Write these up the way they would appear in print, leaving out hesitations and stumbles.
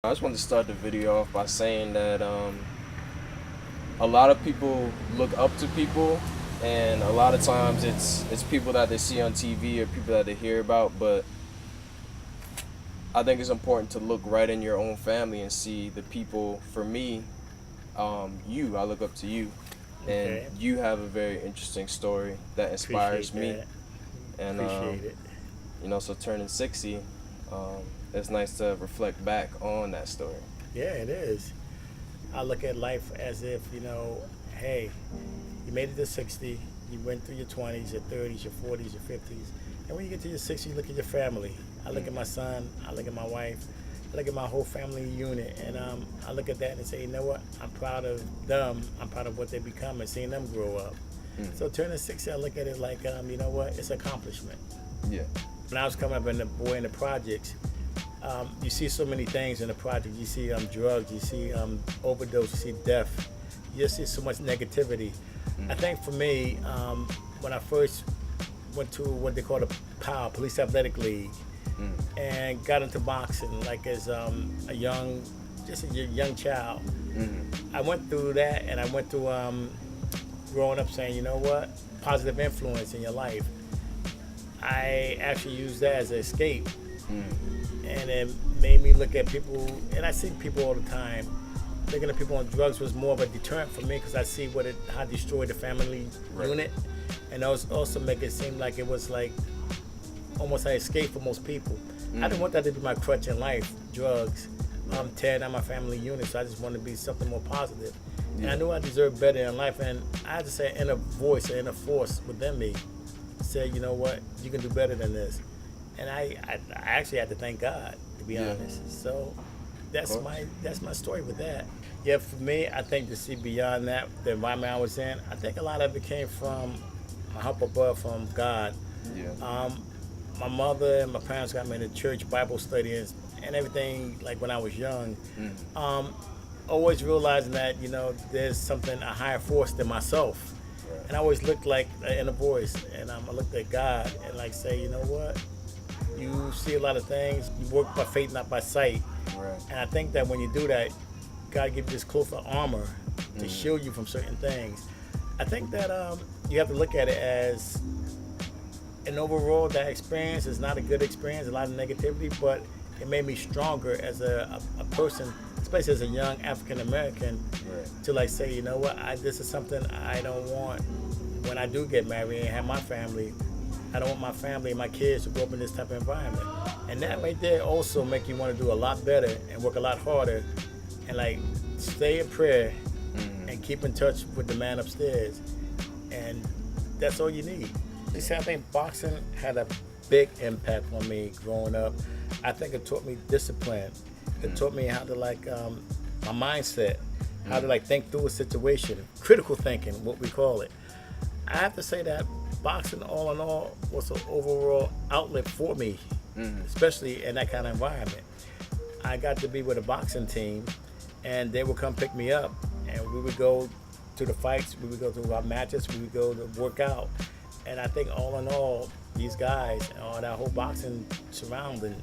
I just wanted to start the video off by saying that a lot of people look up to people, and a lot of times it's people that they see on TV or people that they hear about. But I think it's important to look right in your own family and see the people. For me, I look up to you, and Okay. you have a very interesting story that inspires Appreciate me. that. And Appreciate it. so turning 60, it's nice to reflect back on that story. Yeah, it is. I look at life as if, hey, you made it to 60, you went through your 20s, your 30s, your 40s, your 50s. And when you get to your 60s, you look at your family. I look at my son, I look at my wife, I look at my whole family unit. And I look at that and say, you know what? I'm proud of them. I'm proud of what they become and seeing them grow up. So turning 60, I look at it like, you know what? It's an accomplishment. Yeah. When I was coming up in the projects, you see so many things in the project. You see drugs, you see overdose, you see death. You just see so much negativity. I think for me, when I first went to what they call the PAL, Police Athletic League, and got into boxing, like as a young child, I went through that, and I went through growing up saying, you know what, positive influence in your life. I actually used that as an escape. And it made me look at people, and I see people all the time. Looking at people on drugs was more of a deterrent for me because I see how it destroyed the family unit, and also make it seem like it was like almost an escape for most people. I didn't want that to be my crutch in life, drugs. I'm tearing down my family unit, so I just wanted to be something more positive. And I knew I deserved better in life, and I had to say an inner voice, an inner force within me said, you know what, you can do better than this. And I actually had to thank God, to be honest. So that's my story with that. Yeah, for me, I think to see beyond that, the environment I was in, I think a lot of it came from my help above from God. Yeah. My mother and my parents got me into church Bible studies and everything, like when I was young. Always realizing that, there's something, a higher force than myself. And I always looked like an inner voice, and I looked at God and like say, you know what? You see a lot of things. You work by faith, not by sight. Right. And I think that when you do that, God gives you this cloth of armor to shield you from certain things. I think that you have to look at it as an overall, that experience is not a good experience, a lot of negativity, but it made me stronger as a person, especially as a young African American, to like say, you know what, this is something I don't want when I do get married and have my family. I don't want my family and my kids to grow up in this type of environment. And that right there also make you want to do a lot better and work a lot harder and like stay in prayer and keep in touch with the man upstairs. And that's all you need. You see, I think boxing had a big impact on me growing up. I think it taught me discipline. It taught me how to my mindset, how to think through a situation, critical thinking, what we call it. I have to say that boxing, all in all, was an overall outlet for me, especially in that kind of environment. I got to be with a boxing team, and they would come pick me up, and we would go to the fights, we would go to our matches, we would go to work out. And I think all in all, these guys, that whole boxing surrounding,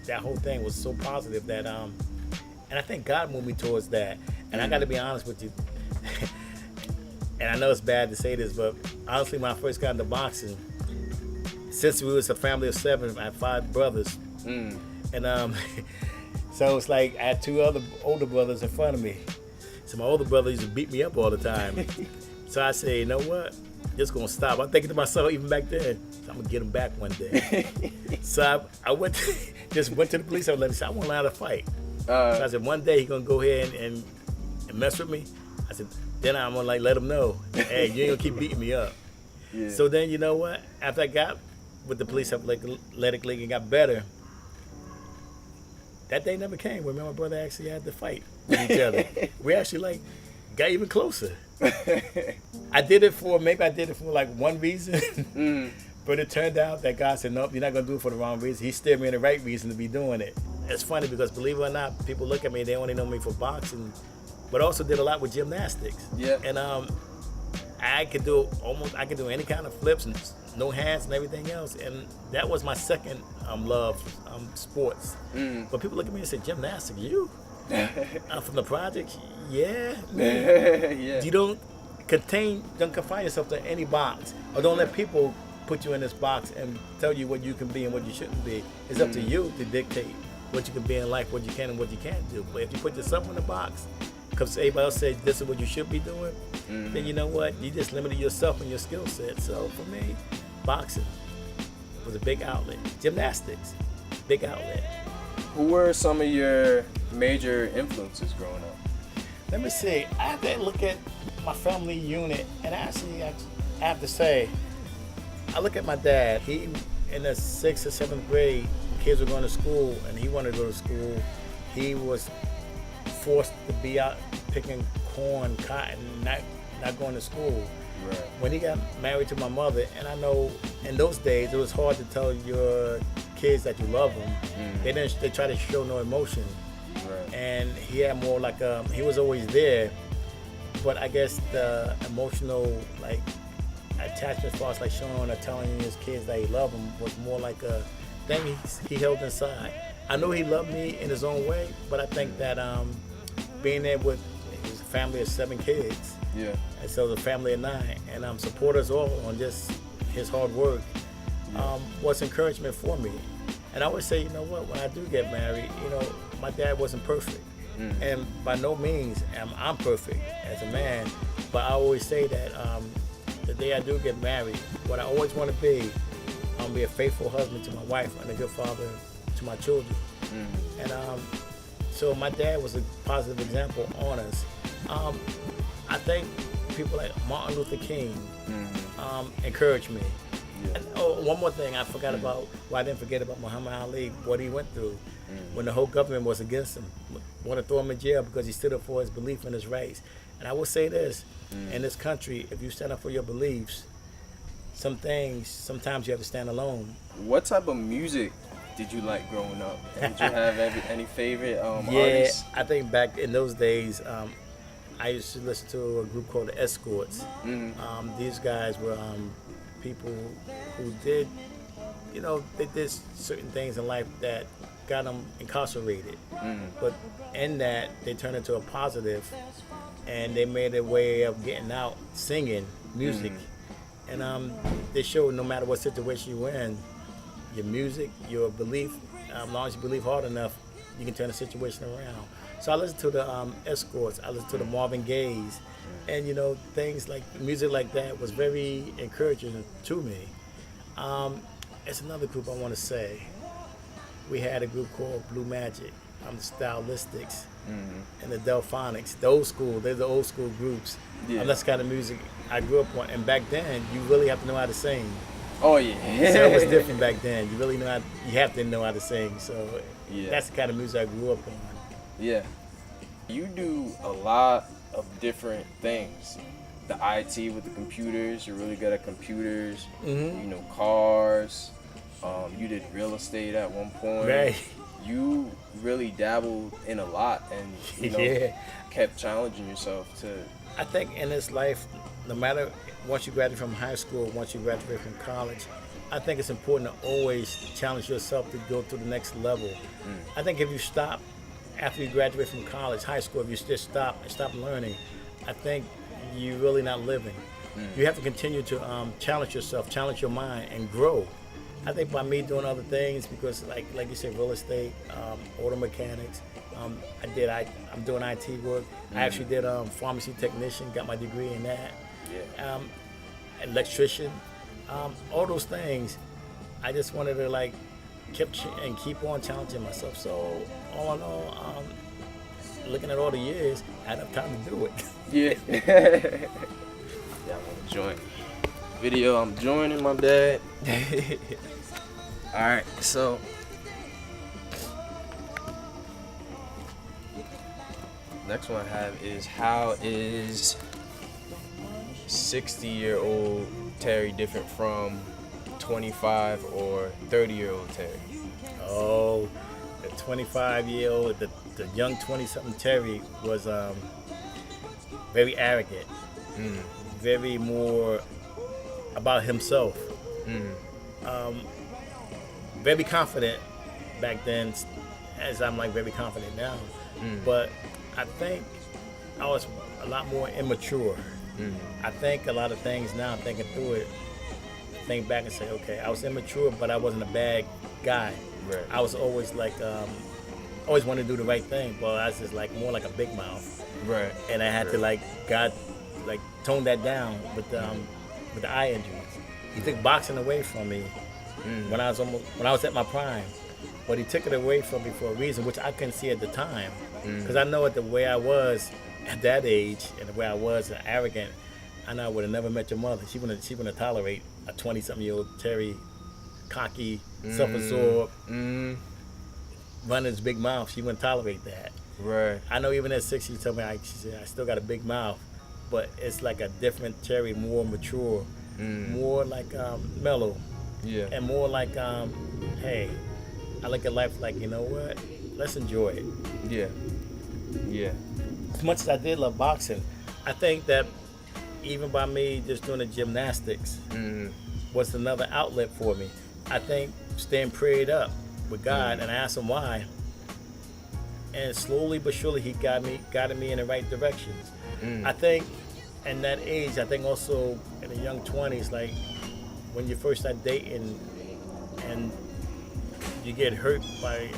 that whole thing was so positive that, and I think God moved me towards that. And I got to be honest with you, and I know it's bad to say this, but honestly, when I first got into boxing, since we was a family of 7, I had 5 brothers. And so it's like I had 2 other older brothers in front of me. So my older brother used to beat me up all the time. So I said, you know what? Just gonna stop. I'm thinking to myself even back then, I'm gonna get him back one day. So I just went to the police and let him say, I want to learn how to fight. So I said, one day he's gonna go ahead and mess with me. I said, then I'm gonna let him know, hey, you ain't gonna keep beating me up. Yeah. So then, you know what? After I got with the Police Athletic League and got better, that day never came when me and my brother actually had to fight with each other. We actually got even closer. I did it for like one reason, but it turned out that God said, nope, you're not gonna do it for the wrong reason. He steered me in the right reason to be doing it. It's funny because believe it or not, people look at me, they only know me for boxing, but also did a lot with gymnastics. Yeah. And I could do any kind of flips and no hands and everything else. And that was my second love, sports. But people look at me and say, gymnastics, you? I'm from the projects? Yeah. Yeah. You don't confine yourself to any box, or don't let people put you in this box and tell you what you can be and what you shouldn't be. It's up to you to dictate what you can be in life, what you can and what you can't do. But if you put yourself in the box, because everybody else says this is what you should be doing, then you know what? You just limited yourself and your skill set. So for me, boxing was a big outlet. Gymnastics, big outlet. Who were some of your major influences growing up? Let me see. I have to look at my family unit, and actually, I have to say, I look at my dad. He, in the 6th or 7th grade, kids were going to school, and he wanted to go to school. He was forced to be out picking corn, cotton, not going to school. Right. When he got married to my mother, and I know in those days it was hard to tell your kids that you love them. They try to show no emotion. Right. And he had more like he was always there, but I guess the emotional like attachment as far as like showing or telling his kids that he loved them was more like a thing he held inside. I know he loved me in his own way, but I think that being there with his family of 7 kids, Yeah. and so the family of 9, and support us all on just his hard work, was encouragement for me. And I always say, you know what, when I do get married, you know, my dad wasn't perfect. And by no means am I'm perfect as a man, but I always say that the day I do get married, what I always want to be a faithful husband to my wife and a good father to my children. And so my dad was a positive example on us. I think people like Martin Luther King encouraged me. Yeah. And, one more thing I forgot about, I didn't forget about Muhammad Ali, what he went through when the whole government was against him. Want to throw him in jail because he stood up for his belief and his rights. And I will say this, in this country, if you stand up for your beliefs, sometimes you have to stand alone. What type of music did you like growing up? Did you have any favorite artists? I think back in those days, I used to listen to a group called the Escorts. These guys were people who did, you know, they did certain things in life that got them incarcerated. But in that, they turned into a positive, and they made a way of getting out, singing music. And they showed no matter what situation you're in, your music, your belief, as long as you believe hard enough, you can turn the situation around. So I listened to the Escorts, I listened to the Marvin Gayes, and you know, things like music like that was very encouraging to me. It's another group I want to say. We had a group called Blue Magic, the Stylistics, and the Delphonics. They're the old school groups. Yeah. That's the kind of music I grew up on. And back then, you really have to know how to sing. Oh yeah. So it was different back then. You really you have to know how to sing. So Yeah. that's the kind of music I grew up on. Yeah. You do a lot of different things. The IT with the computers, you're really good at computers. You know, cars. You did real estate at one point. Right. You really dabbled in a lot, and you know, kept challenging yourself to. I think in this life, no matter once you graduate from high school, once you graduate from college, I think it's important to always challenge yourself to go to the next level. I think if you stop after you graduate from college, high school, if you just stop learning, I think you're really not living. You have to continue to challenge yourself, challenge your mind, and grow. I think by me doing other things, because like you said, real estate, auto mechanics, I'm doing IT work. I actually did pharmacy technician, got my degree in that. Yeah. Electrician, all those things. I just wanted to keep on challenging myself. So all in all, looking at all the years, I had enough time to do it. Yeah. Yeah, I want to join. Video, I'm joining my dad. Alright, so next one I have is, how is 60-year-old Terry different from 25 or 30-year-old Terry? Oh, the 25-year-old, the young 20-something Terry was very arrogant, very more about himself. Very confident back then, as I'm like very confident now. But I think I was a lot more immature. I think a lot of things now, thinking through it, think back and say, okay, I was immature, but I wasn't a bad guy. Right. I was always like, always wanted to do the right thing, but I was just like more like a big mouth. Right. And I had to like God, like tone that down with the eye injuries. He took boxing away from me when I was at my prime, but he took it away from me for a reason which I couldn't see at the time, because I know it the way I was at that age and the way I was arrogant. I know I would have never met your mother. She wouldn't tolerate a 20-something-year-old Terry, cocky, self-absorbed, running his big mouth. She wouldn't tolerate that. Right. I know even at 6, she told me, she said, I still got a big mouth, but it's like a different Terry, more mature, more like mellow, and more like, hey, I look at life like, you know what? Let's enjoy it. Yeah. Yeah. As much as I did love boxing, I think that even by me just doing the gymnastics was another outlet for me. I think staying prayed up with God, and I asked him why, and slowly but surely he guided me in the right directions. I think in that age, I think also in the young 20s, like when you first start dating and you get hurt by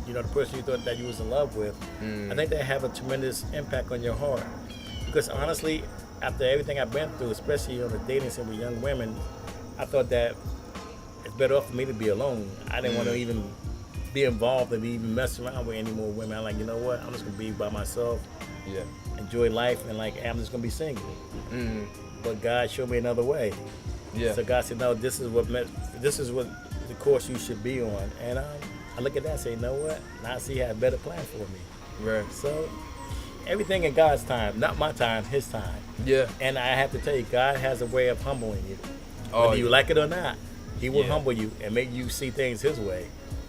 the person you thought that you was in love with, I think they have a tremendous impact on your heart. Because honestly, after everything I've been through, especially on the dating scene with young women, I thought that it's better off for me to be alone. I didn't want to even be involved and even mess around with any more women. I'm like, you know what? I'm just gonna be by myself. Yeah. Enjoy life, and like I'm just gonna be single. But God showed me another way. Yeah. So God said, no, this is what the course you should be on. And I look at that and say, you know what? Now I see he had a better plan for me. Right. So everything in God's time, not my time, his time. Yeah. And I have to tell you, God has a way of humbling you. Oh, Whether you like it or not, he will humble you and make you see things his way.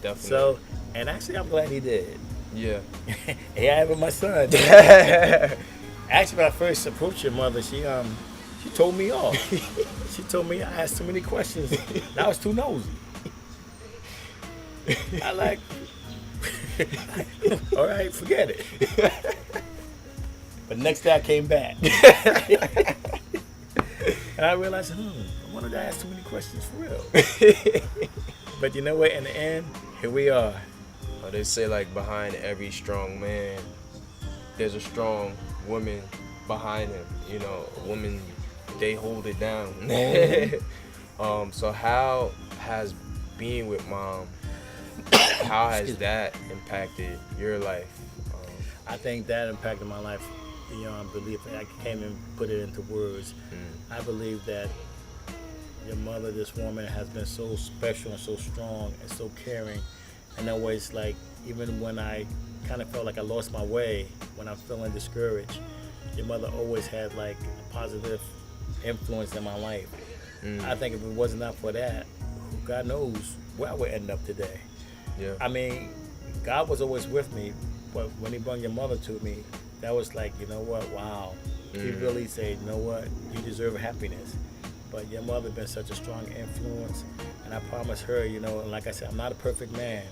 Definitely. So, and actually I'm glad he did. Yeah. Hey, I have with my son. Actually, when I first approached your mother, she told me off. She told me I asked too many questions. And I was too nosy. I like, all right, forget it. But next day I came back. And I realized, I wanted to ask too many questions for real. But you know what? In the end, here we are. Oh, they say like behind every strong man, there's a strong woman behind him. You know, a woman, they hold it down. So how has being with mom, how has that impacted your life? I think that impacted my life beyond belief. I can't even put it into words. I believe that your mother, this woman, has been so special and so strong and so caring. And always, like, even when I kind of felt like I lost my way, when I'm feeling discouraged, your mother always had like a positive influence in my life. I think if it wasn't not for that, God knows where I would end up today. Yeah. I mean, God was always with me, but when he brought your mother to me, that was like, you know what, wow. He really said, you know what, you deserve happiness. But your mother been such a strong influence, and I promise her, you know, and like I said, I'm not a perfect man,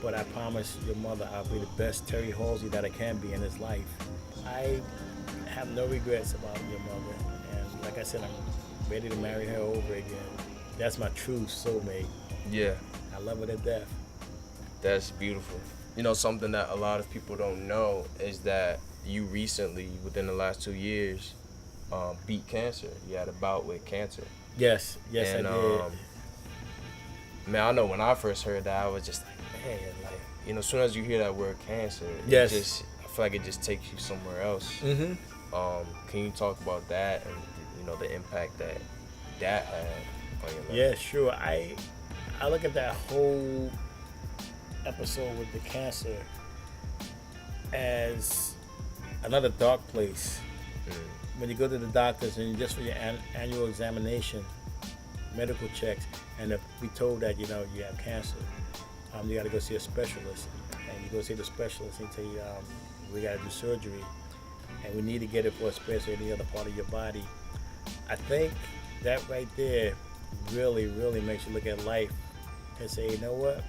but I promise your mother I'll be the best Terry Halsey that I can be in his life. I have no regrets about your mother, and like I said, I'm ready to marry her over again. That's my true soulmate. Yeah. I love her to death. That's beautiful. You know, something that a lot of people don't know is that you recently, within the last 2 years, beat cancer. You had a bout with cancer. Yes, And, I did. Man, I know when I first heard that, I was just like, man, like, you know, as soon as you hear that word cancer, Yes. I feel like it just takes you somewhere else. Mm-hmm. Can you talk about that and, you know, the impact that had on your life? Yeah, sure. I look at that whole episode with the cancer as another dark place. When you go to the doctors and just for your annual examination, medical checks, and be told that, you know, you have cancer, you got to go see a specialist. And you go see the specialist and tell you, we got to do surgery, and we need to get it for a space or any other part of your body. I think that right there really, really makes you look at life and say, you know what?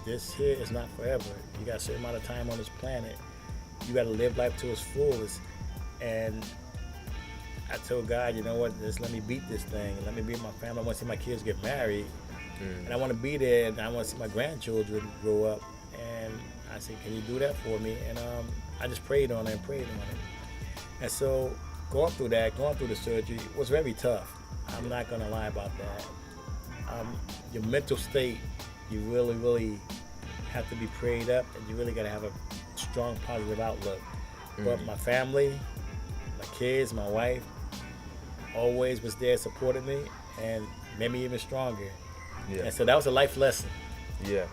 This here is not forever. You got a certain amount of time on this planet. You got to live life to its fullest. And I told God, you know what? Just let me beat this thing. Let me beat my family. I want to see my kids get married. And I want to be there. And I want to see my grandchildren grow up. And I said, can you do that for me? And I just prayed on it and prayed on it. And so going through the surgery was very tough. I'm not going to lie about that. Your mental state, you really, really have to be prayed up, and you really got to have a strong, positive outlook. But my family, my kids, my wife, always was there, supported me, and made me even stronger. Yeah. And so that was a life lesson. Yeah.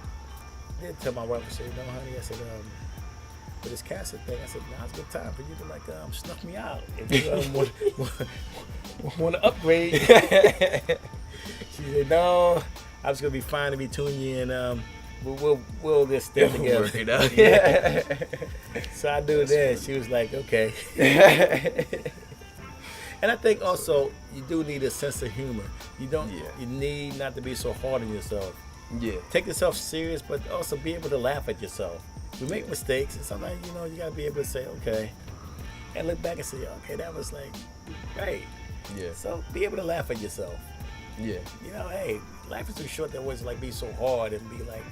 I did tell my wife, I said, you know, honey, I said, for this cancer thing, I said, now's a good time for you to like snuff me out. If you want to upgrade. She said, no, I'm just gonna be fine in between you, and we'll just stay together. Work it out. Yeah. So I do that. She was like, okay. And I think also you do need a sense of humor. You don't. Yeah. You need not to be so hard on yourself. Yeah. Take yourself serious, but also be able to laugh at yourself. We make mistakes, and sometimes you gotta be able to say, okay, and look back and say, okay, that was like right. Yeah. So be able to laugh at yourself. Yeah. You know, hey, life is too short to always like be so hard and be like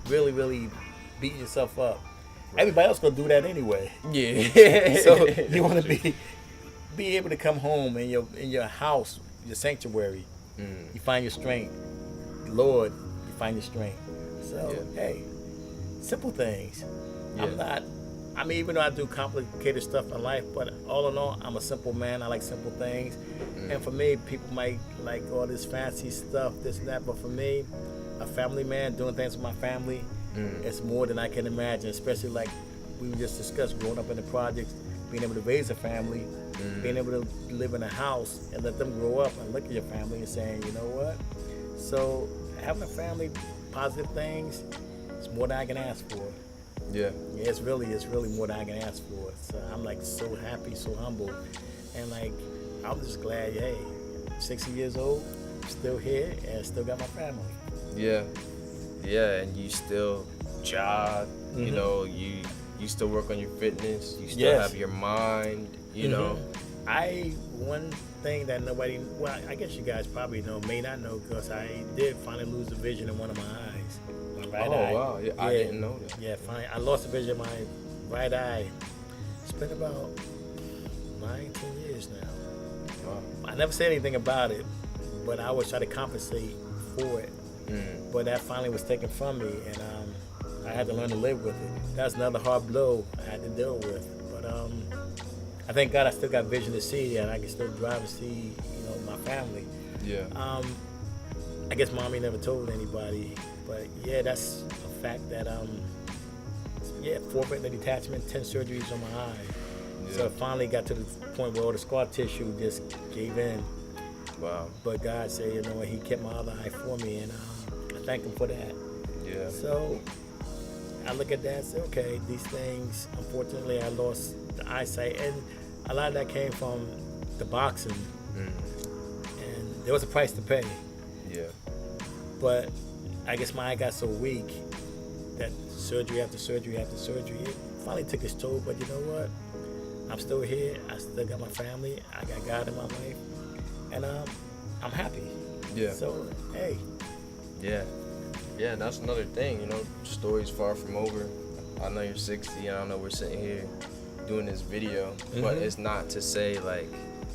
really, really beating yourself up. Right. Everybody else gonna do that anyway. Yeah. So you want to be able to come home in your house, your sanctuary. You find your strength. Lord, you find your strength. So hey, simple things. Yeah. I mean, even though I do complicated stuff in life, but all in all, I'm a simple man. I like simple things. And for me, people might like all this fancy stuff, this and that. But for me, a family man, doing things with my family, it's more than I can imagine. Especially like we just discussed, growing up in the projects, being able to raise a family, being able to live in a house and let them grow up and look at your family and saying, you know what? So having a family, positive things, it's more than I can ask for. Yeah. Yeah, it's really more than I can ask for. So I'm like so happy, so humble, and like I'm just glad. Hey, 60 years old, still here, and still got my family. Yeah. Yeah, and you still job. You know, you still work on your fitness. You still have your mind. You know. One thing that nobody, well, I guess you guys probably know, may not know, because I did finally lose the vision in one of my eyes. Right eye. Wow. Yeah, I didn't know that. Yeah, finally, I lost the vision in my right eye. It's been about 19 years now. Wow. I never said anything about it, but I always try to compensate for it. But that finally was taken from me, and I had to learn to live with it. That's another hard blow I had to deal with. But I thank God I still got vision to see, and I can still drive and see, my family. Yeah. I guess mommy never told anybody, but yeah, that's a fact that 4 retinal detachment, 10 surgeries on my eye. Yeah. So it finally got to the point where all the scar tissue just gave in. Wow. But God said, He kept my other eye for me, and I thank Him for that. Yeah. So I look at that and say, okay, these things, unfortunately, I lost the eyesight, and a lot of that came from the boxing, and there was a price to pay. Yeah. But I guess my eye got so weak that surgery after surgery after surgery, it finally took its toll. But you know what? I'm still here. I still got my family. I got God in my life, and I'm happy. Yeah. So hey. Yeah. Yeah, and that's another thing. Story's far from over. I know you're 60, and I know we're sitting here doing this video, but it's not to say like,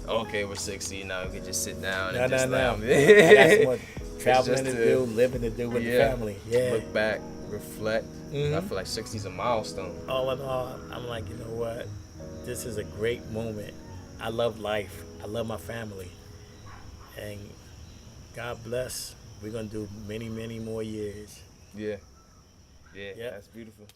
okay, we're 60 now, we can just sit down and just I got some more traveling to do, living to do with the family. Yeah. Look back, reflect. I feel like 60 is a milestone. All in all, I'm like, you know what? This is a great moment. I love life. I love my family. And God bless. We're going to do many, many more years. Yeah. Yeah, Yep. That's beautiful.